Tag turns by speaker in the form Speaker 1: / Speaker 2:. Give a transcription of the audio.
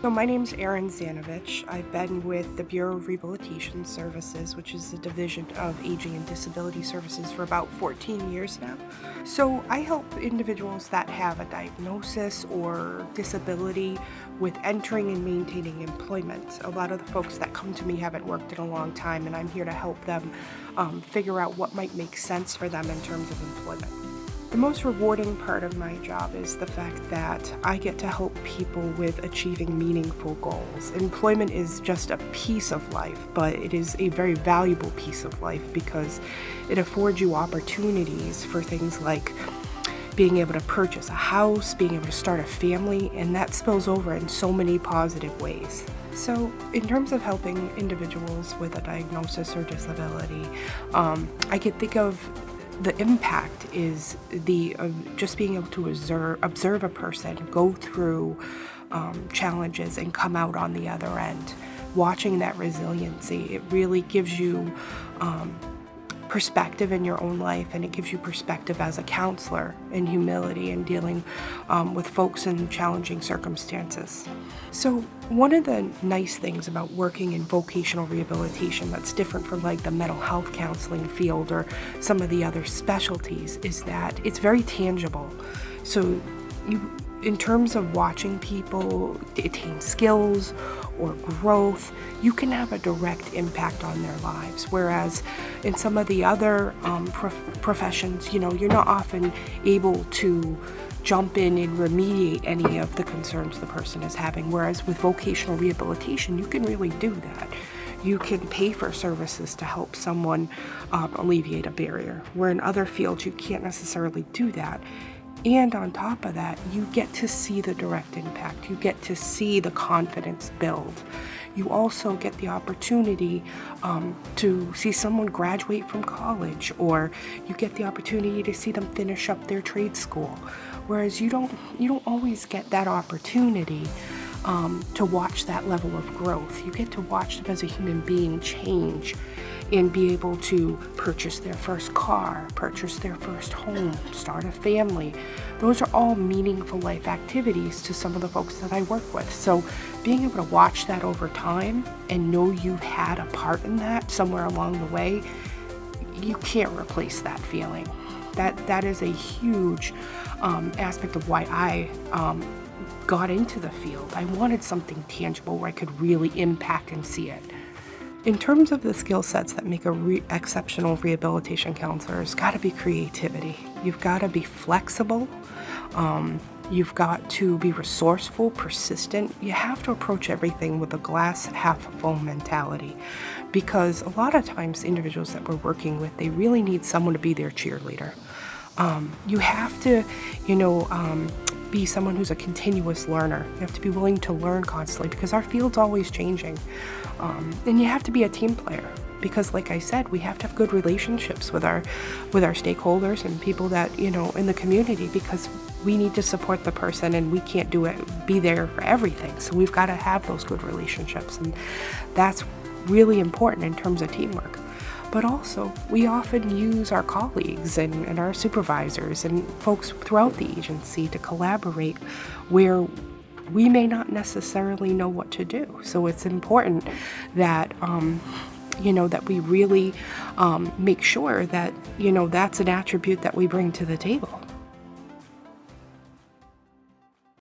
Speaker 1: So my name's Erin Zanavich. I've been with the Bureau of Rehabilitation Services, which is the Division of Aging and Disability Services, for about 14 years now. So I help individuals that have a diagnosis or disability with entering and maintaining employment. A lot of the folks that come to me haven't worked in a long time, and I'm here to help them figure out what might make sense for them in terms of employment. The most rewarding part of my job is the fact that I get to help people with achieving meaningful goals. Employment is just a piece of life, but it is a very valuable piece of life because it affords you opportunities for things like being able to purchase a house, being able to start a family, and that spills over in so many positive ways. So in terms of helping individuals with a diagnosis or disability, I can think of the impact is just being able to observe a person go through challenges and come out on the other end. Watching that resiliency, it really gives you perspective in your own life, and it gives you perspective as a counselor in humility and dealing with folks in challenging circumstances. So one of the nice things about working in vocational rehabilitation that's different from like the mental health counseling field or some of the other specialties is that it's very tangible. So in terms of watching people attain skills or growth, you can have a direct impact on their lives. Whereas in some of the other professions, you're not often able to jump in and remediate any of the concerns the person is having. Whereas with vocational rehabilitation, you can really do that. You can pay for services to help someone alleviate a barrier, where in other fields you can't necessarily do that. And on top of that, you get to see the direct impact. You get to see the confidence build. You also get the opportunity to see someone graduate from college, or you get the opportunity to see them finish up their trade school. Whereas you don't always get that opportunity to watch that level of growth. You get to watch them as a human being change and be able to purchase their first car, purchase their first home, start a family. Those are all meaningful life activities to some of the folks that I work with. So being able to watch that over time and know you've had a part in that somewhere along the way, you can't replace that feeling. That is a huge aspect of why I got into the field. I wanted something tangible where I could really impact and see it. In terms of the skill sets that make exceptional rehabilitation counselor, it's got to be creativity. You've got to be flexible. You've got to be resourceful, persistent. You have to approach everything with a glass half full mentality, because a lot of times individuals that we're working with, they really need someone to be their cheerleader. You have to, be someone who's a continuous learner. You have to be willing to learn constantly because our field's always changing. And you have to be a team player because, like I said, we have to have good relationships with our stakeholders and people that, in the community, because we need to support the person and we can't be there for everything. So we've got to have those good relationships, and that's really important in terms of teamwork. But also, we often use our colleagues and our supervisors and folks throughout the agency to collaborate where we may not necessarily know what to do. So it's important that, that we really make sure that, that's an attribute that we bring to the table.